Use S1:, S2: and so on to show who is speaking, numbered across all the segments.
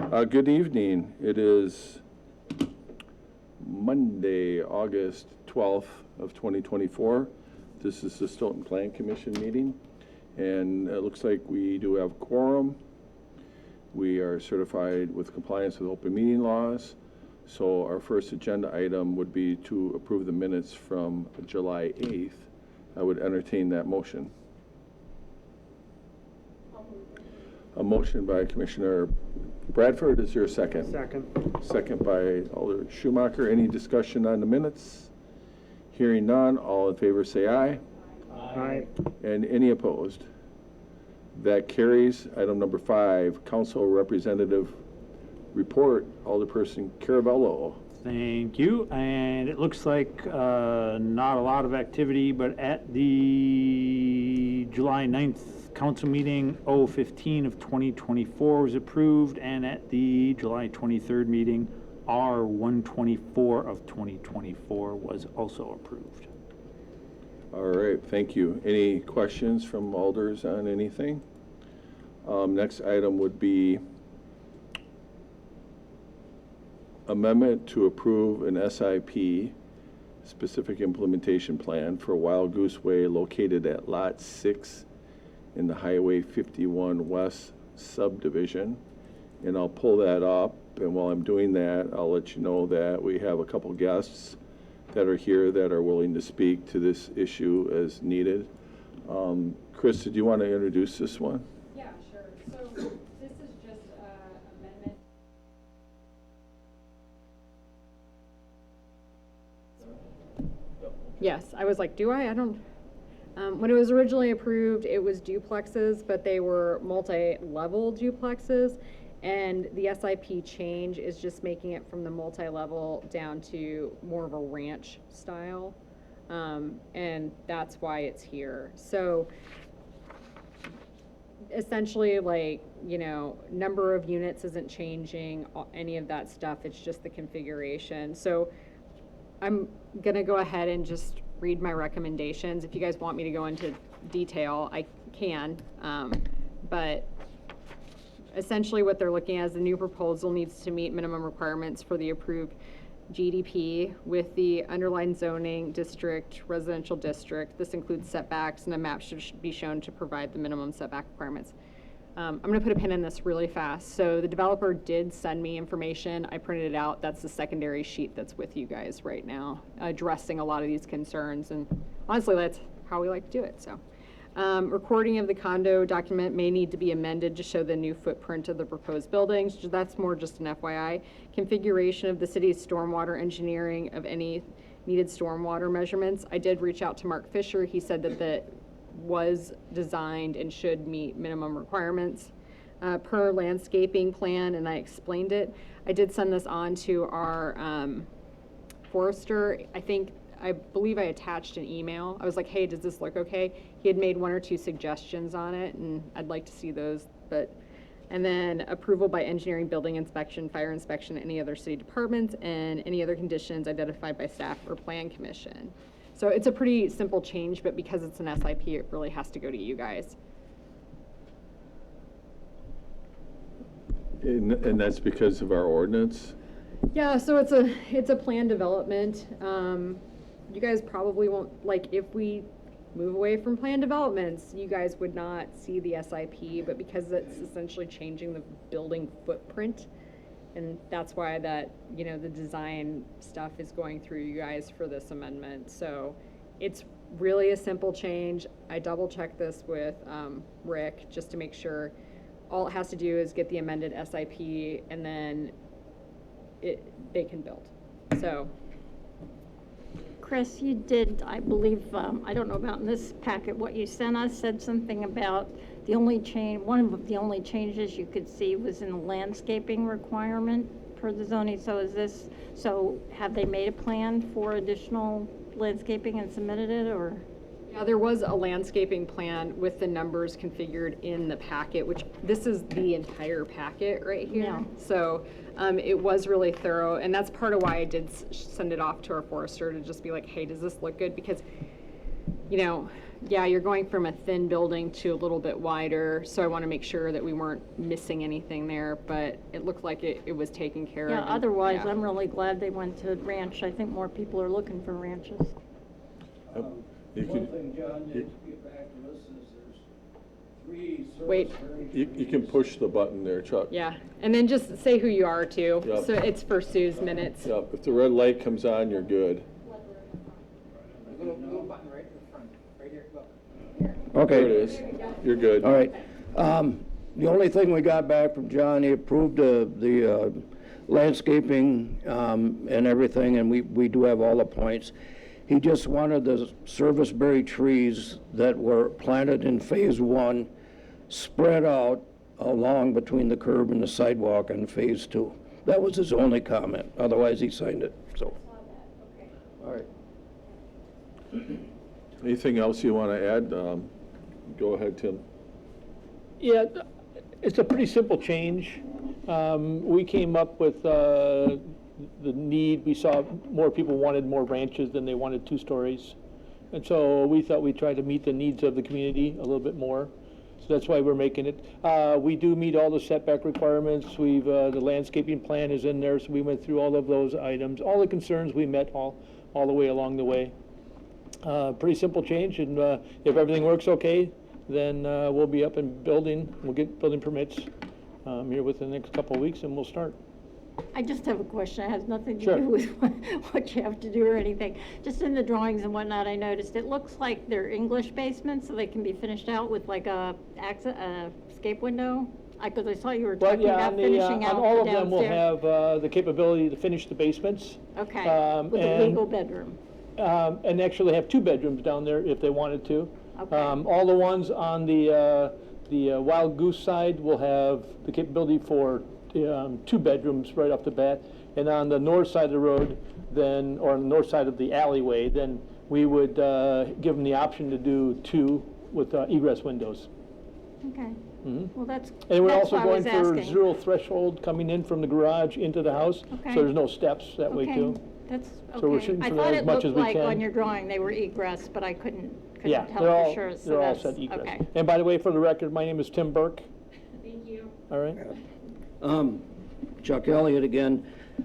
S1: Good evening. It is Monday, August 12th of 2024. This is the Stoughton Plan Commission meeting, and it looks like we do have quorum. We are certified with compliance with open meeting laws. So our first agenda item would be to approve the minutes from July 8th. I would entertain that motion. A motion by Commissioner Bradford. Is there a second?
S2: Second.
S1: Second by Alder Schumacher. Any discussion on the minutes? Hearing none, all in favor say aye.
S2: Aye.
S1: And any opposed? That carries. Item number 5, Council Representative Report, Alderperson Caravello.
S2: Thank you. And it looks like not a lot of activity, but at the July 9th council meeting, 015 of 2024 was approved, and at the July 23rd meeting, R124 of 2024 was also approved.
S1: All right, thank you. Any questions from alders on anything? Next item would be amendment to approve an SIP, specific implementation plan, for Wild Goose Way located at Lot 6 in the Highway 51 West subdivision. And I'll pull that up, and while I'm doing that, I'll let you know that we have a couple guests that are here that are willing to speak to this issue as needed. Chris, did you want to introduce this one?
S3: Yeah, sure. So this is just amendment. Yes, I was like, do I? I don't. When it was originally approved, it was duplexes, but they were multi-level duplexes. And the SIP change is just making it from the multi-level down to more of a ranch style. And that's why it's here. So essentially, like, you know, number of units isn't changing, any of that stuff. It's just the configuration. So I'm gonna go ahead and just read my recommendations. If you guys want me to go into detail, I can. But essentially what they're looking at is the new proposal needs to meet minimum requirements for the approved GDP with the underlined zoning district, residential district. This includes setbacks, and a map should be shown to provide the minimum setback requirements. I'm going to put a pin in this really fast. So the developer did send me information. I printed it out. That's the secondary sheet that's with you guys right now, addressing a lot of these concerns. And honestly, that's how we like to do it. So recording of the condo document may need to be amended to show the new footprint of the proposed buildings. That's more just an FYI. Configuration of the city's stormwater engineering of any needed stormwater measurements. I did reach out to Mark Fisher. He said that the was designed and should meet minimum requirements per landscaping plan, and I explained it. I did send this on to our forester. I believe I attached an email. I was like, hey, does this look okay? He had made 1 or 2 suggestions on it, and I'd like to see those. And then approval by engineering, building inspection, fire inspection, any other city departments, and any other conditions identified by staff or plan commission. So it's a pretty simple change, but because it's an SIP, it really has to go to you guys.
S1: And that's because of our ordinance?
S3: Yeah, so it's a plan development. You guys probably won't, like, if we move away from plan developments, you guys would not see the SIP, but because it's essentially changing the building footprint, and that's why that, you know, the design stuff is going through you guys for this amendment. So it's really a simple change. I double checked this with Rick just to make sure. All it has to do is get the amended SIP, and then they can build. So.
S4: Chris, you did, I believe, I don't know about in this packet, what you sent us said something about the only change, one of the only changes you could see was in the landscaping requirement per the zoning. So have they made a plan for additional landscaping and submitted it, or?
S3: Yeah, there was a landscaping plan with the numbers configured in the packet, which this is the entire packet right here.
S4: Yeah.
S3: So it was really thorough, and that's part of why I did send it off to our forester to just be like, hey, does this look good? Because, you know, Yeah, you're going from a thin building to a little bit wider, so I want to make sure that we weren't missing anything there, but it looked like it was taken care of.
S4: Yeah,
S3: and-
S4: otherwise,
S3: yeah.
S4: I'm really glad they went to ranch. I think more people are looking for ranches.
S1: You
S5: One
S1: can,
S5: thing John needs to get back to us is there's 3
S3: Wait.
S5: service
S1: you can push the button there, Chuck.
S3: Yeah, and then just say who you are too.
S1: Yep.
S3: So it's for Sue's minutes.
S1: Yep, if the red light comes on, you're good.
S6: Little button right in front, right here, look.
S1: There it
S7: Okay,
S1: is. You're good.
S7: all right. The only thing we got back from John, he approved the landscaping and everything, and we do have all the points. He just wanted the serviceberry trees that were planted in phase 1 spread out along between the curb and the sidewalk in phase 2. That was his only comment. Otherwise, he signed it, so. All right.
S1: Anything else you want to add? Go ahead, Tim.
S8: Yeah, it's a pretty simple change. We came up with the need, we saw more people wanted more ranches than they wanted 2 stories. And so we thought we'd try to meet the needs of the community a little bit more. So that's why we're making it. We do meet all the setback requirements. The landscaping plan is in there, so we went through all of those items. All the concerns we met all the way along the way. Pretty simple change, and if everything works okay, then we'll be up and building. We'll get building permits here within the next couple of weeks, and we'll start.
S4: I just have a question. It has nothing to
S8: Sure.
S4: do with what you have to do or anything. Just in the drawings and whatnot, I noticed it looks like they're English basements, so they can be finished out with like a escape window. Because I saw you were
S8: Well,
S4: talking
S8: yeah,
S4: about
S8: on
S4: finishing out
S8: all
S4: the
S8: of them, we'll
S4: downstairs.
S8: have the capability to finish the basements.
S4: Okay, with a
S8: and-
S4: legal bedroom.
S8: And actually have 2 bedrooms down there if they wanted to.
S4: Okay.
S8: All the ones on the Wild Goose side will have the capability for 2 bedrooms right off the bat. And on the north side of the road, then, or on the north side of the alleyway, then we would give them the option to do 2 with egress windows.
S4: Okay. Well, that's
S8: And we're
S4: that's
S8: also
S4: why I
S8: going
S4: was
S8: for
S4: asking.
S8: 0 threshold coming in from the garage into the house.
S4: Okay.
S8: So there's no steps that way too.
S4: That's
S8: So we're
S4: okay.
S8: shooting
S4: I
S8: for
S4: thought
S8: that as
S4: it
S8: much
S4: looked
S8: as we
S4: like on
S8: can.
S4: your drawing they were egress, but I couldn't
S8: Yeah,
S4: tell
S8: they're
S4: for
S8: all,
S4: sure. So
S8: they're all
S4: that's
S8: set egress.
S4: okay.
S8: And by the way, for the record, my name is Tim Burke.
S3: Thank you.
S8: All right?
S7: Chuck Elliott again.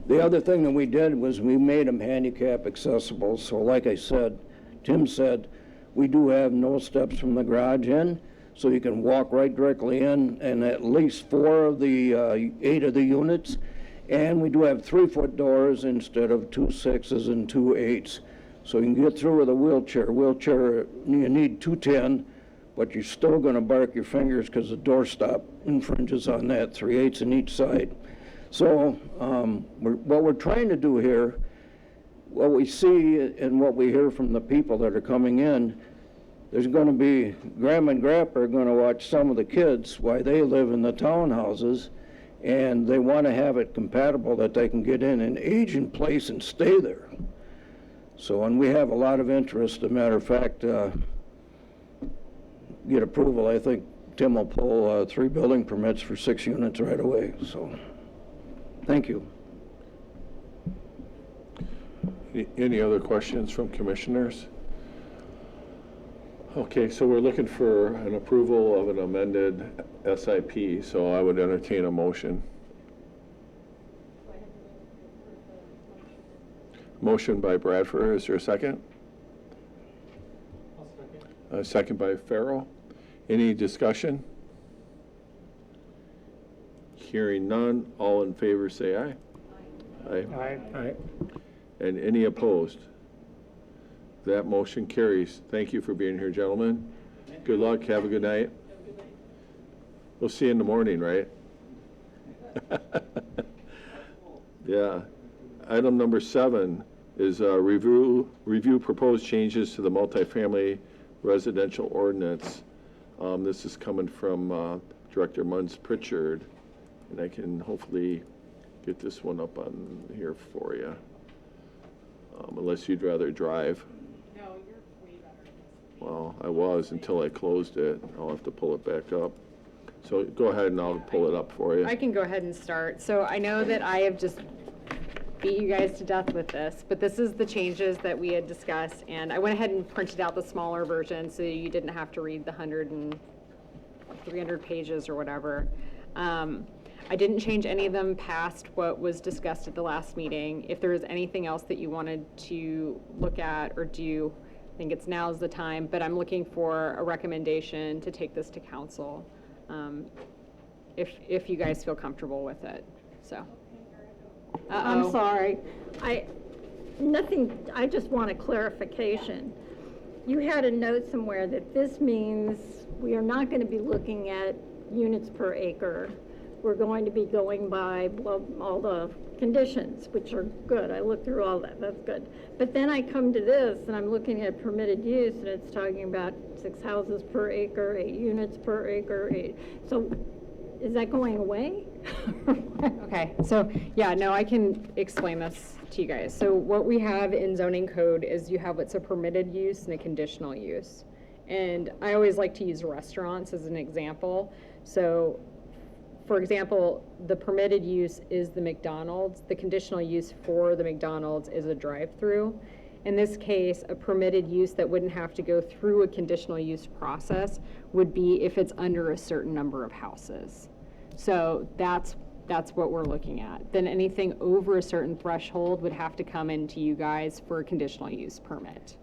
S7: The other thing that we did was we made them handicap accessible. So like I said, Tim said, we do have no steps from the garage in, so you can walk right directly in, and at least 4 of the 8 of the units. And we do have 3-foot doors instead of 2 6s and 2 8s. So you can get through with a wheelchair. Wheelchair, you need 210, but you're still going to bark your fingers because the doorstop infringes on that, 3 8s in each side. So what we're trying to do here, what we see and what we hear from the people that are coming in, there's going to be, Grandma and Grandpa are going to watch some of the kids while they live in the townhouses, and they want to have it compatible that they can get in and age in place and stay there. So, and we have a lot of interest. As a matter of fact, get approval, I think Tim will pull 3 building permits for 6 units right away. So, thank you.
S1: Any other questions from commissioners? Okay, so we're looking for an approval of an amended SIP, so I would entertain a motion. Motion by Bradford, is there a second? A second by Farrell. Any discussion? Hearing none, all in favor say aye. Aye.
S2: Aye.
S1: And any opposed? That motion carries. Thank you for being here, gentlemen. Good luck, have a good night. We'll see you in the morning, right? Yeah. Item number 7 is review proposed changes to the multifamily residential ordinance. This is coming from Director Munz Pritchard, and I can hopefully get this one up on here for you, unless you'd rather drive.
S3: No, you're way better.
S1: Well, I was until I closed it. I'll have to pull it back up. So go ahead and I'll pull it up for you.
S3: I can go ahead and start. So I know that I have just beat you guys to death with this, but this is the changes that we had discussed, and I went ahead and printed out the smaller version so you didn't have to read the 300 pages or whatever. I didn't change any of them past what was discussed at the last meeting. If there is anything else that you wanted to look at or do, I think it's now's the time, but I'm looking for a recommendation to take this to council, if you guys feel comfortable with it, so.
S4: I'm sorry. I just want a clarification. You had a note somewhere that this means we are not going to be looking at units per acre. We're going to be going by all the conditions, which are good. I looked through all that, that's good. But then I come to this, and I'm looking at permitted use, and it's talking about 6 houses per acre, 8 units per acre, 8. So is that going away?
S3: Okay, so, yeah, no, I can explain this to you guys. So what we have in zoning code is you have what's a permitted use and a conditional use. And I always like to use restaurants as an example. So, for example, the permitted use is the McDonald's. The conditional use for the McDonald's is a drive-through. In this case, a permitted use that wouldn't have to go through a conditional use process would be if it's under a certain number of houses. So that's what we're looking at. Then anything over a certain threshold would have to come into you guys for a conditional use permit.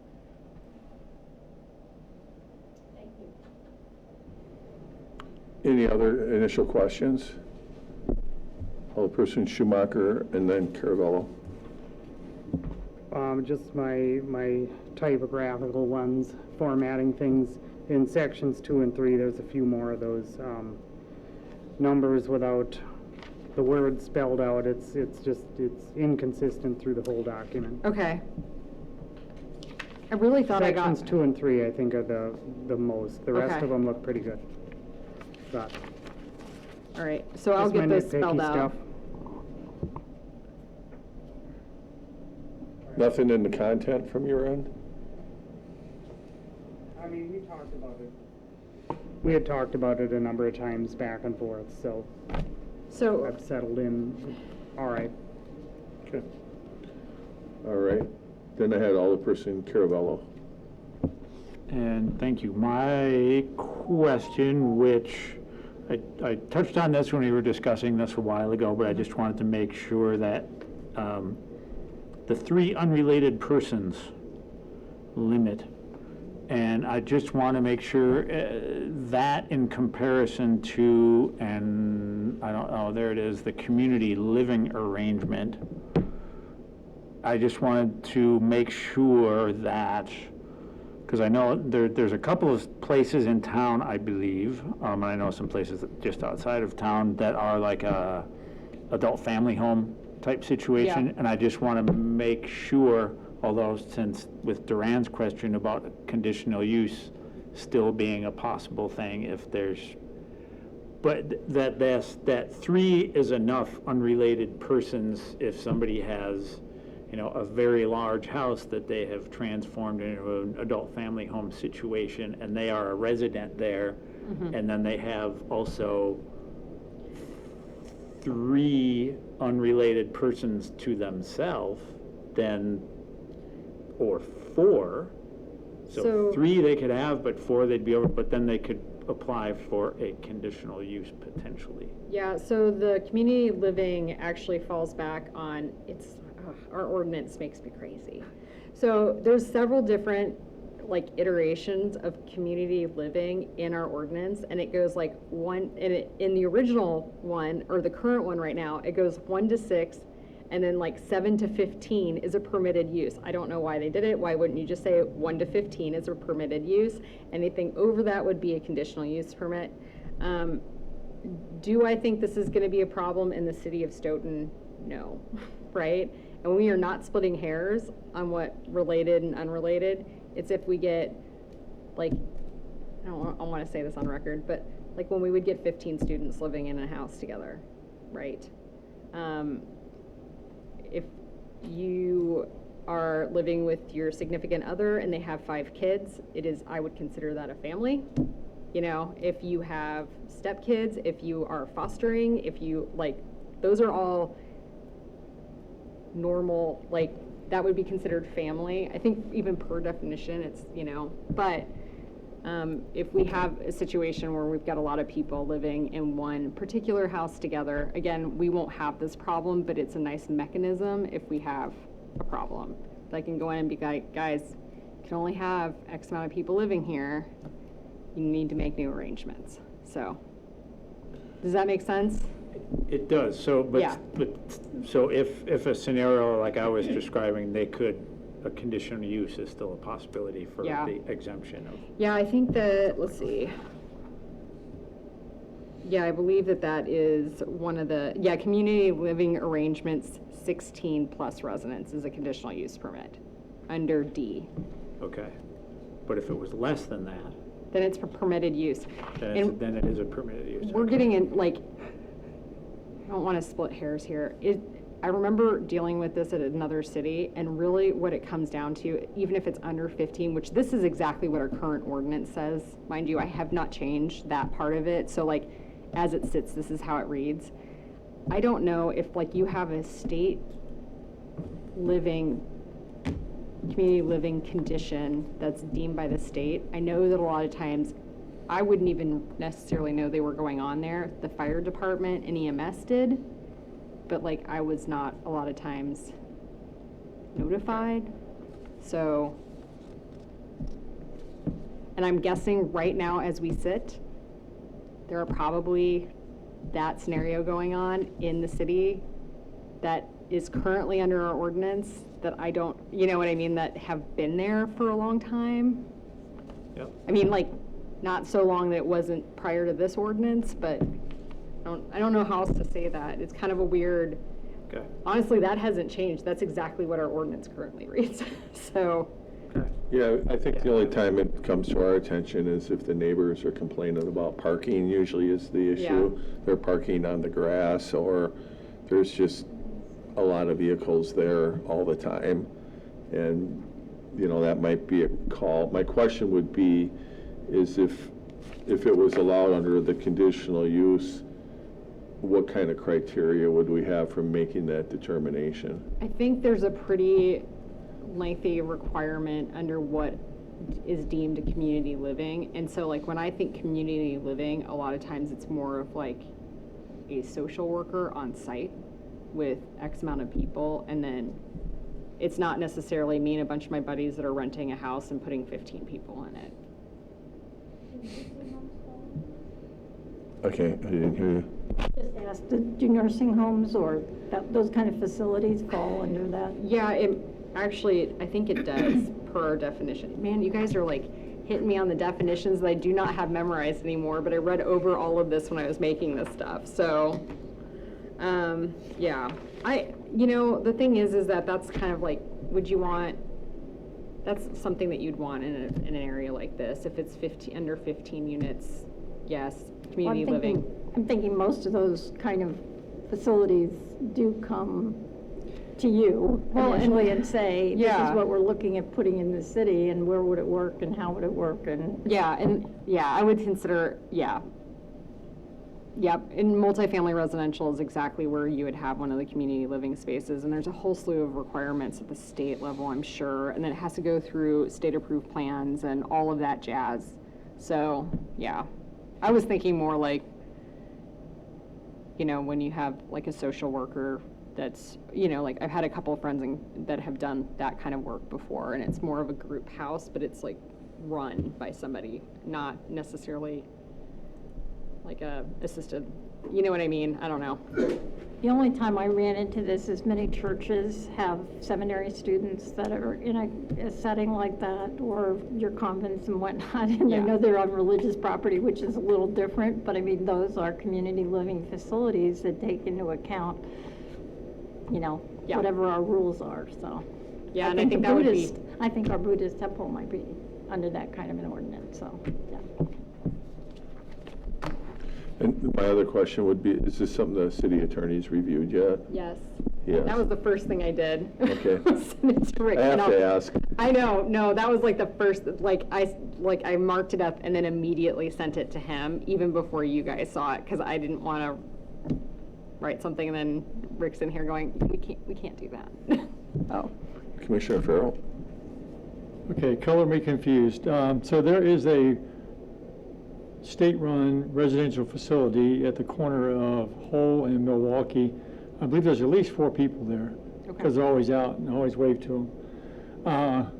S1: Any other initial questions? Alderperson Schumacher and then Caravello.
S9: Just my typographical ones, formatting things. In sections 2 and 3, there's a few more of those numbers without the words spelled out. It's inconsistent through the whole document.
S3: Okay. I really thought I got.
S9: Sections 2 and 3, I think, are the most. The rest
S3: Okay.
S9: of them look pretty good. But
S3: All right, so I'll
S9: just my
S3: get those
S9: nitpicky
S3: spelled out.
S9: stuff.
S1: Nothing in the content from your end?
S9: I mean, we talked about it. We had talked about it a number of times back and forth, so
S3: So,
S9: I've settled in all right.
S1: Okay. All right. Then I had Alderperson Caravello.
S2: And thank you. My question, which I touched on this when we were discussing this a while ago, but I just wanted to make sure that the 3 unrelated persons limit, and I just want to make sure that in comparison to, and I don't know, there it is, the community living arrangement, I just wanted to make sure that, because I know there's a couple of places in town, I believe, and I know some places just outside of town that are like a adult family home type situation,
S3: Yeah.
S2: and I just want to make sure, although since with Duran's question about conditional use still being a possible thing if there's, but that 3 is enough unrelated persons if somebody has, you know, a very large house that they have transformed into an adult family home situation, and they are a resident there, and then they have also 3 unrelated persons to themselves, then, or 4.
S3: So-
S2: So 3 they could have, but 4 they'd be over, but then they could apply for a conditional use potentially.
S3: yeah, so the community living actually falls back on, our ordinance makes me crazy. So there's several different like iterations of community living in our ordinance, and it goes like in the original one, or the current one right now, it goes 1 to 6, and then like 7 to 15 is a permitted use. I don't know why they did it. Why wouldn't you just say 1 to 15 is a permitted use? Anything over that would be a conditional use permit. Do I think this is going to be a problem in the city of Stoughton? No, right? And we are not splitting hairs on what related and unrelated. It's if we get, like, I don't want to say this on record, but like when we would get 15 students living in a house together, right? If you are living with your significant other and they have 5 kids, I would consider that a family. You know, if you have stepkids, if you are fostering, if you, like, those are all normal, like, that would be considered family. I think even per definition, it's, but if we have a situation where we've got a lot of people living in one particular house together, again, we won't have this problem, but it's a nice mechanism if we have a problem. I can go in and be like, guys, you can only have X amount of people living here. You need to make new arrangements. So, does that make sense?
S2: It does,
S3: Yeah.
S2: so if a scenario like I was describing, a conditional use is still a possibility for
S3: Yeah.
S2: the exemption of.
S3: Yeah, I think that, let's see. Yeah, I believe that is one of the, community living arrangements, 16 plus residents is a conditional use permit under D.
S2: Okay, but if it was less than that,
S3: Then it's for permitted use. And
S2: then it is a permitted use.
S3: we're getting in, like, I don't want to split hairs here. I remember dealing with this at another city, and really what it comes down to, even if it's under 15, which this is exactly what our current ordinance says. Mind you, I have not changed that part of it. So, like, as it sits, this is how it reads. I don't know if, like, you have a state community living condition that's deemed by the state. I know that a lot of times I wouldn't even necessarily know they were going on there. The fire department and EMS did, but like I was not a lot of times notified. So, and I'm guessing right now as we sit, there are probably that scenario going on in the city that is currently under our ordinance that I don't, you know what I mean, that have been there for a long time.
S2: Yep.
S3: I mean, like, not so long that it wasn't prior to this ordinance, but I don't know how else to say that. It's kind of a weird,
S2: Okay.
S3: honestly, that hasn't changed. That's exactly what our ordinance currently reads. So,
S2: Okay.
S1: Yeah, I think the only time it comes to our attention is if the neighbors are complaining about parking, usually is the issue. They're parking on the grass, or there's just a lot of vehicles there all the time. And, that might be a call. My question would be, is if it was allowed under the conditional use, what kind of criteria would we have for making that determination?
S3: I think there's a pretty lengthy requirement under what is deemed a community living. And so, like, when I think community living, a lot of times it's more of like a social worker on site with X amount of people, and then it's not necessarily me and a bunch of my buddies that are renting a house and putting 15 people in it.
S1: Okay, I didn't hear you.
S4: Just asked, do nursing homes or those kind of facilities fall under that?
S3: Yeah, I think it does per our definition. Man, you guys are like hitting me on the definitions that I do not have memorized anymore, but I read over all of this when I was making this stuff. So, yeah, the thing is that that's kind of like, that's something that you'd want in an area like this. If it's under 15 units, yes, community living.
S4: I'm thinking most of those kind of facilities do come to you initially and say, this is what we're looking at putting in the city, and where would it work, and how would it work, and...
S3: I would consider, in multifamily residential is exactly where you would have one of the community living spaces, and there's a whole slew of requirements at the state level, I'm sure, and then it has to go through state-approved plans and all of that jazz. So, yeah, I was thinking more like, when you have like a social worker that's, like I've had a couple of friends that have done that kind of work before, and it's more of a group house, but it's like run by somebody, not necessarily like a assisted, you know what I mean? I don't know.
S4: The only time I ran into this is many churches have seminary students that are in a setting like that, or your convents and whatnot, and I know they're on religious property, which is a little different, but I mean, those are community living facilities that take into account, whatever our rules are, so.
S3: Yeah, and I think that would be...
S4: I think our Buddhist temple might be under that kind of an ordinance, so, yeah.
S1: And my other question would be, is this something the city attorney's reviewed yet?
S3: Yes.
S1: Yes.
S3: That was the first thing I did.
S1: Okay.
S3: Send it to Rick.
S1: I have to ask.
S3: I know, no, that was like the first, I marked it up and then immediately sent it to him, even before you guys saw it, because I didn't want to, write something and then Rick's in here going, we can't do that. Oh,
S1: Commissioner Farrell?
S10: Okay, color me confused. So there is a state-run residential facility at the corner of Hull and Milwaukee. I believe there's at least 4 people there, because they're always out and I always wave to them.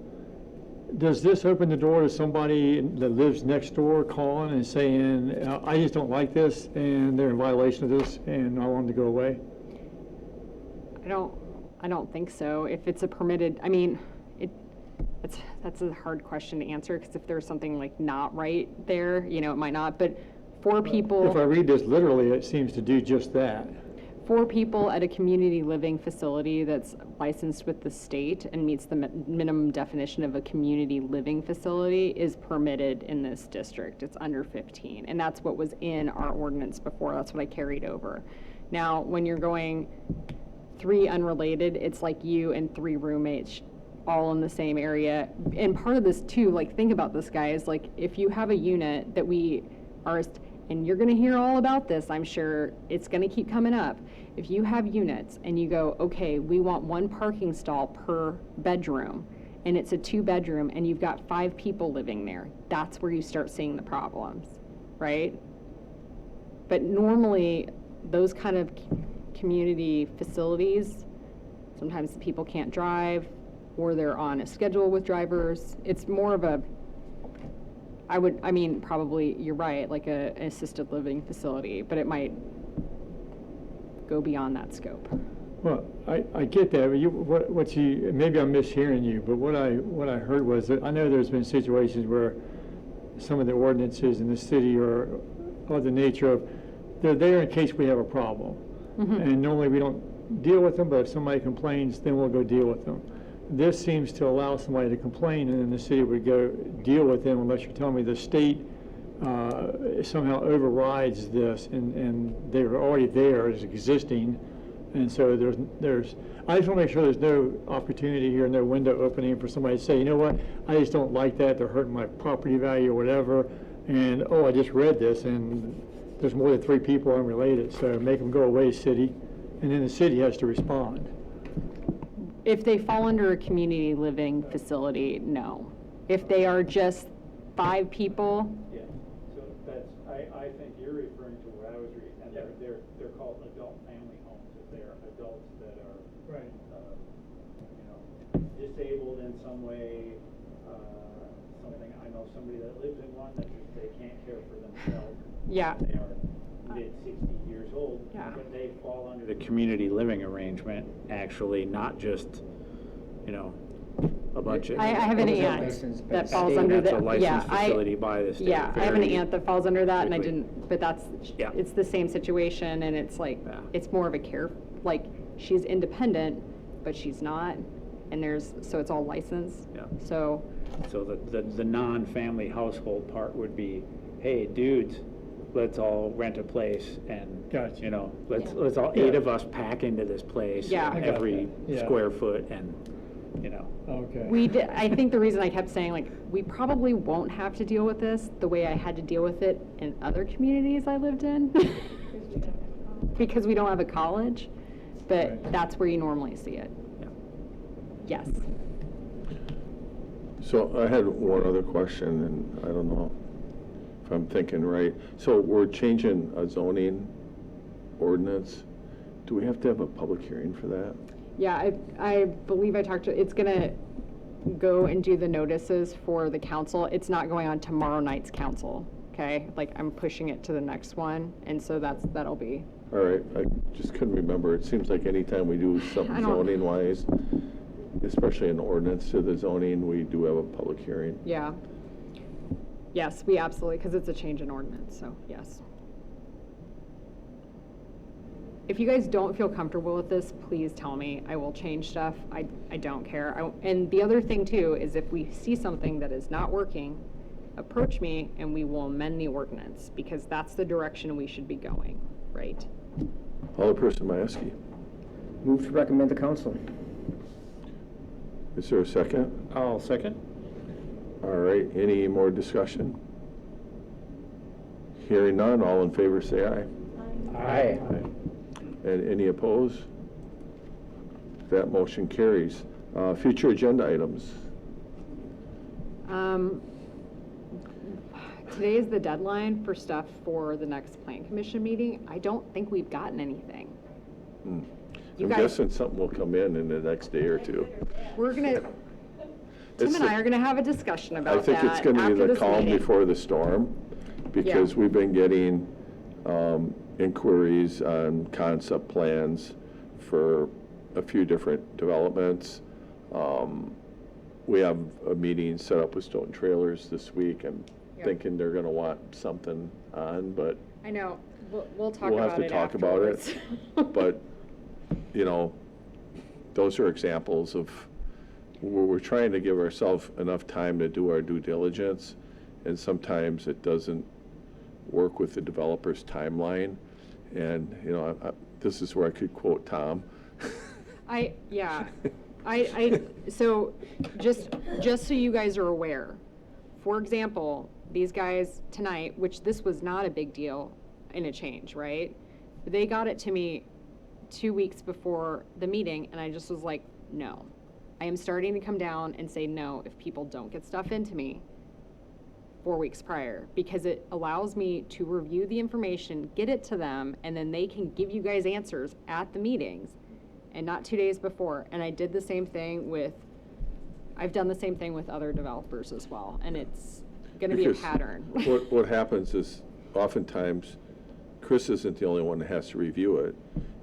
S10: Does this open the door to somebody that lives next door calling and saying, I just don't like this, and they're in violation of this, and I want them to go away?
S3: I don't think so. If it's a permitted, I mean, that's a hard question to answer, because if there's something like not right there, you know, it might not, but 4 people.
S10: If I read this literally, it seems to do just that.
S3: 4 people at a community living facility that's licensed with the state and meets the minimum definition of a community living facility is permitted in this district. It's under 15, and that's what was in our ordinance before. That's what I carried over. Now, when you're going 3 unrelated, it's like you and 3 roommates all in the same area. And part of this too, like, think about this, guys, like, if you have a unit that we are, and you're gonna hear all about this, I'm sure it's gonna keep coming up. If you have units and you go, okay, we want 1 parking stall per bedroom, and it's a 2-bedroom, and you've got 5 people living there, that's where you start seeing the problems, right? But normally, those kind of community facilities, sometimes people can't drive, or they're on a schedule with drivers. It's more of a, I mean, probably, you're right, like an assisted living facility, but it might go beyond that scope.
S10: Well, I get that, but maybe I'm mishearing you, but what I heard was that I know there's been situations where some of the ordinances in the city are of the nature of, they're there in case we have a problem. And normally we don't deal with them, but if somebody complains, then we'll go deal with them. This seems to allow somebody to complain, and then the city would go deal with them, unless you're telling me the state somehow overrides this, and they're already there as existing, and so there's. I just want to make sure there's no opportunity here, no window opening for somebody to say, you know what, I just don't like that. They're hurting my property value or whatever, and oh, I just read this, and there's more than 3 people unrelated, so make them go away, city, and then the city has to respond.
S3: If they fall under a community living facility, no. If they are just 5 people,
S2: Yeah, so that's, I think you're referring to what I was reading, and they're called adult family homes, if they're adults that are,
S10: Right.
S2: You know, disabled in some way, something, I know somebody that lives in one that just, they can't care for themselves.
S3: yeah.
S2: They are mid-60 years old,
S3: Yeah.
S2: but they fall under the community living arrangement, actually, not just, you know, a bunch of.
S3: I have an
S6: Those are
S3: aunt
S6: licensed by
S3: that
S6: the
S3: falls
S6: state.
S3: under
S2: That's a
S3: that.
S2: licensed facility by the state.
S3: Yeah, I have an
S2: very
S3: aunt that falls under that, and I
S2: quickly.
S3: didn't, but that's,
S2: Yeah.
S3: it's the same situation, and it's like,
S2: Yeah.
S3: it's more of a care, like, she's independent, but she's not, and so it's all licensed.
S2: Yeah.
S3: So,
S2: So the non-family household part would be, hey, dudes, let's all rent a place and,
S10: Gotcha.
S2: you know, let's all 8 of us pack into this place.
S3: Yeah. I
S10: got
S2: Every
S10: that. Yeah.
S2: square foot and, you know.
S10: Okay.
S3: I think the reason I kept saying, like, we probably won't have to deal with this the way I had to deal with it in other communities I lived in. Because we don't have a college, but
S10: Right.
S3: that's where you normally see it.
S2: Yeah.
S3: Yes.
S1: So I had one other question, and I don't know if I'm thinking right. So we're changing a zoning ordinance. Do we have to have a public hearing for that?
S3: Yeah, I believe I talked to, it's gonna go and do the notices for the council. It's not going on tomorrow night's council, okay? Like, I'm pushing it to the next one, and so that'll be.
S1: All right, I just couldn't remember. It seems like anytime we do something
S3: I don't-
S1: zoning wise, especially an ordinance to the zoning, we do have a public hearing.
S3: Yeah. Yes, we absolutely, because it's a change in ordinance, so yes. If you guys don't feel comfortable with this, please tell me. I will change stuff. I don't care. And the other thing too is if we see something that is not working, approach me and we will amend the ordinance, because that's the direction we should be going, right?
S1: Alderperson Mayeski,
S6: Move to recommend the council.
S1: is there a second?
S2: I'll second.
S1: All right, any more discussion? Hearing none, all in favor say aye.
S6: Aye.
S1: And any opposed? That motion carries. Future agenda items.
S3: Today is the deadline for stuff for the next plan commission meeting. I don't think we've gotten anything. You
S1: I'm
S3: guys-
S1: guessing something will come in the next day or two.
S3: We're gonna, Tim
S1: It's
S3: and I are gonna have a discussion about
S1: I think
S3: that
S1: it's gonna be
S3: after
S1: the
S3: this
S1: calm
S3: meeting.
S1: before the storm, because we've been getting inquiries on concept plans for a few different developments. We have a meeting set up with Stoughton Trailers this week. I'm
S3: Yeah.
S1: thinking they're gonna want something on, but
S3: I know, we'll talk
S1: we'll have
S3: about
S1: to
S3: it
S1: talk about
S3: afterwards.
S1: it. But, you know, those are examples of where we're trying to give ourselves enough time to do our due diligence, and sometimes it doesn't work with the developer's timeline. And, you know, this is where I could quote Tom.
S3: So just so you guys are aware, for example, these guys tonight, which this was not a big deal in a change, right? But they got it to me 2 weeks before the meeting, and I just was like, no. I am starting to come down and say no if people don't get stuff into me 4 weeks prior, because it allows me to review the information, get it to them, and then they can give you guys answers at the meetings and not 2 days before. And I did the same thing I've done the same thing with other developers as well, and it's gonna be a
S1: Because
S3: pattern.
S1: What happens is, oftentimes, Chris isn't the only one that has to review it.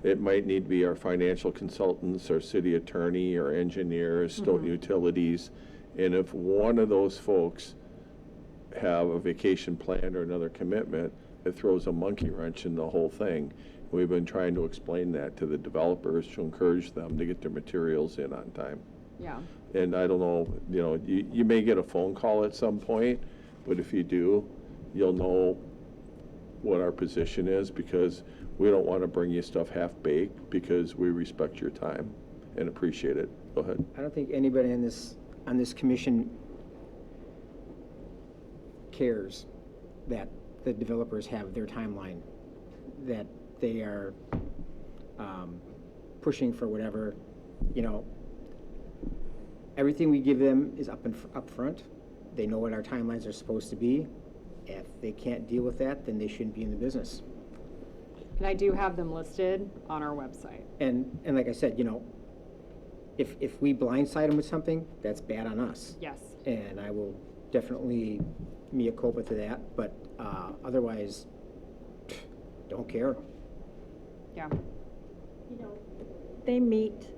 S1: It might need to be our financial consultants, our city attorney, our engineers, Stoughton Utilities. And if one of those folks have a vacation plan or another commitment, it throws a monkey wrench in the whole thing. We've been trying to explain that to the developers to encourage them to get their materials in on time.
S3: Yeah,
S1: And I don't know, you know, you may get a phone call at some point, but if you do, you'll know what our position is, because we don't want to bring you stuff half-baked, because we respect your time and appreciate it. Go ahead.
S6: I don't think anybody on this commission cares that the developers have their timeline, that they are pushing for whatever, you know. Everything we give them is up front. They know what our timelines are supposed to be. If they can't deal with that, then they shouldn't be in the business.
S3: and I do have them listed on our website.
S6: And like I said, you know, if we blindside them with something, that's bad on us.
S3: Yes.
S6: And I will definitely mea culpa to that, but otherwise, don't care.
S3: Yeah.
S4: You know, they meet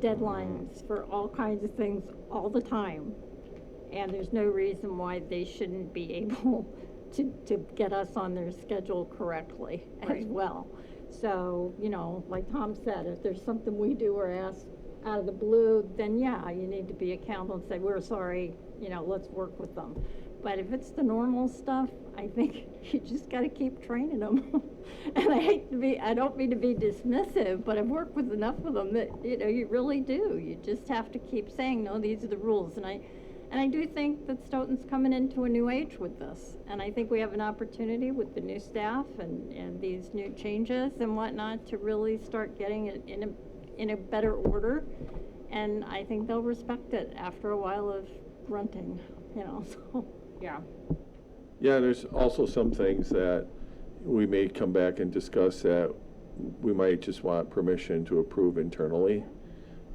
S4: deadlines for all kinds of things all the time, and there's no reason why they shouldn't be able to get us on their schedule correctly as
S3: Right.
S4: well. So, you know, like Tom said, if there's something we do or ask out of the blue, then yeah, you need to be accountable and say, we're sorry, you know, let's work with them. But if it's the normal stuff, I think you just got to keep training them. And I don't mean to be dismissive, but I've worked with enough of them that, you know, you really do. You just have to keep saying, no, these are the rules. And I do think that Stoughton's coming into a new age with this. And I think we have an opportunity with the new staff and these new changes and whatnot to really start getting it in a better order. And I think they'll respect it after a while of grunting, you know, so.
S3: Yeah.
S1: Yeah, there's also some things that we may come back and discuss that we might just want permission to approve internally.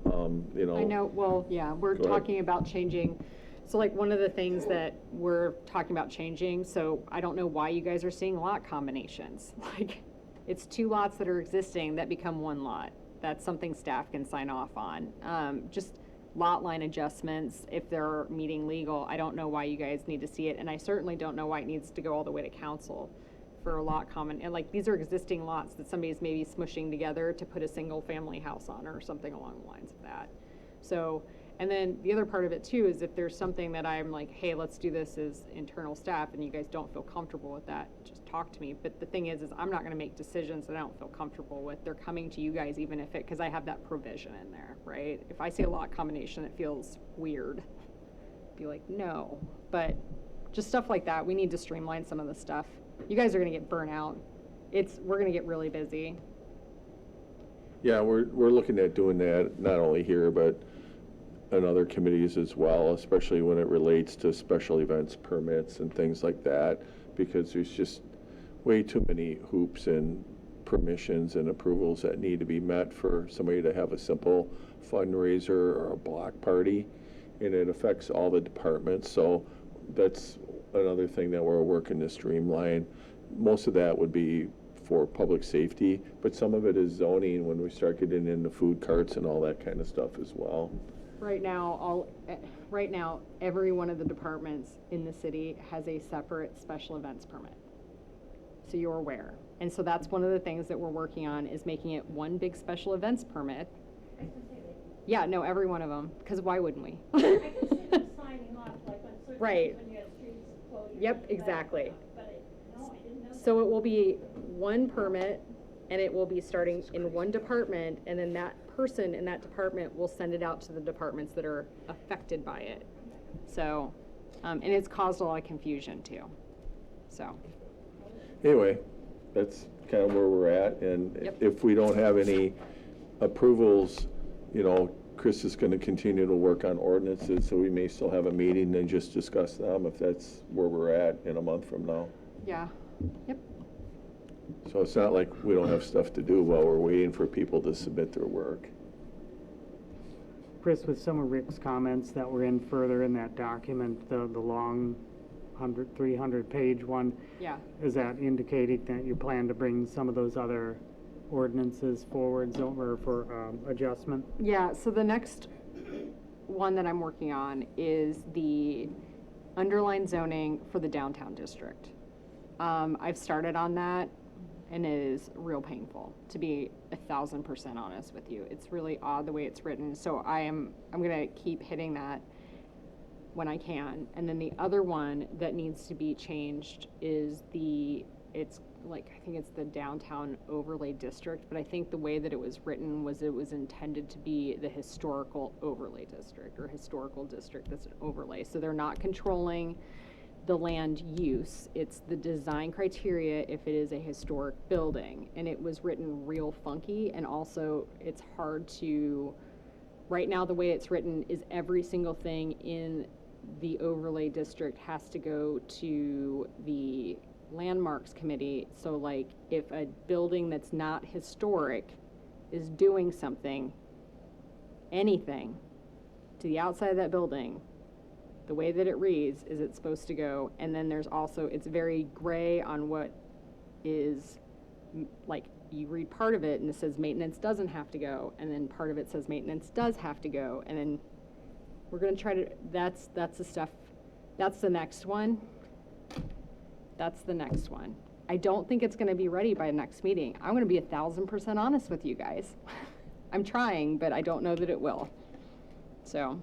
S1: You know.
S3: I know, well, yeah, we're
S1: Go ahead.
S3: talking about changing, so like one of the things that we're talking about changing, so I don't know why you guys are seeing lot combinations. Like, it's 2 lots that are existing that become 1 lot. That's something staff can sign off on. Just lot line adjustments, if they're meeting legal, I don't know why you guys need to see it, and I certainly don't know why it needs to go all the way to council for a lot common, and like, these are existing lots that somebody's maybe smushing together to put a single family house on or something along the lines of that. So, and then the other part of it too is if there's something that I'm like, hey, let's do this as internal staff, and you guys don't feel comfortable with that, just talk to me. But the thing is I'm not gonna make decisions that I don't feel comfortable with. They're coming to you guys even if because I have that provision in there, right? If I see a lot combination that feels weird, be like, no. But just stuff like that, we need to streamline some of the stuff. You guys are gonna get burnt out. We're gonna get really busy.
S1: Yeah, we're looking at doing that, not only here, but in other committees as well, especially when it relates to special events permits and things like that, because there's just way too many hoops and permissions and approvals that need to be met for somebody to have a simple fundraiser or a block party, and it affects all the departments. So that's another thing that we're working to streamline. Most of that would be for public safety, but some of it is zoning when we start getting into food carts and all that kind of stuff as well.
S3: Right now, every one of the departments in the city has a separate special events permit. So you're aware. And so that's one of the things that we're working on, is making it one big special events permit. Yeah, no, every one of them, because why wouldn't we?
S4: I can see them signing off, like on certain
S3: Right.
S4: when you have streets closures.
S3: Yep, exactly.
S4: But no, I didn't know that.
S3: So it will be one permit, and it will be starting in one department, and then that person in that department will send it out to the departments that are affected by it. So, and it's caused a lot of confusion too, so.
S1: Anyway, that's kind of where we're at, and
S3: Yep.
S1: if we don't have any approvals, you know, Chris is going to continue to work on ordinances, so we may still have a meeting and just discuss them if that's where we're at in a month from now.
S3: Yeah, yep.
S1: So it's not like we don't have stuff to do while we're waiting for people to submit their work.
S9: Chris, with some of Rick's comments that were in further in that document, the long 300-page one,
S3: Yeah.
S9: is that indicating that you plan to bring some of those other ordinances forwards over for adjustment?
S3: Yeah, so the next one that I'm working on is the underlined zoning for the downtown district. I've started on that, and it is real painful, to be 1,000% honest with you. It's really odd the way it's written, so I'm gonna keep hitting that when I can. And then the other one that needs to be changed is it's like, I think it's the downtown overlay district, but I think the way that it was written was it was intended to be the historical overlay district, or historical district that's an overlay. So they're not controlling the land use, it's the design criteria if it is a historic building. And it was written real funky, and also it's hard to, right now the way it's written is every single thing in the overlay district has to go to the landmarks committee. So like, if a building that's not historic is doing something, anything to the outside of that building, the way that it reads is it's supposed to go. And then there's also, it's very gray on what is, like, you read part of it and it says maintenance doesn't have to go, and then part of it says maintenance does have to go. And then we're gonna try to, that's the stuff, that's the next one. That's the next one. I don't think it's gonna be ready by next meeting. I'm gonna be 1,000% honest with you guys. I'm trying, but I don't know that it will. So,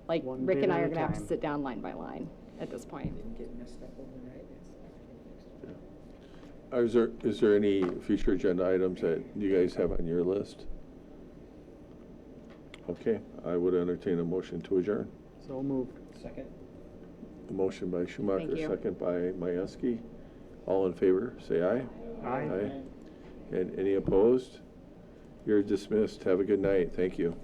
S3: like,
S9: One
S3: Rick
S9: bit
S3: and I
S9: at
S3: are
S9: a
S3: gonna have to
S9: time.
S3: sit down line by line at this point.
S6: Didn't get messed up overnight.
S1: Is there any future agenda items that you guys have on your list? Okay, I would entertain a motion to adjourn.
S9: So moved.
S6: Second?
S1: A motion by Schumacher,
S3: Thank you.
S1: second by Majewski. All in favor, say aye.
S9: Aye.
S1: And any opposed? You're dismissed. Have a good night. Thank you.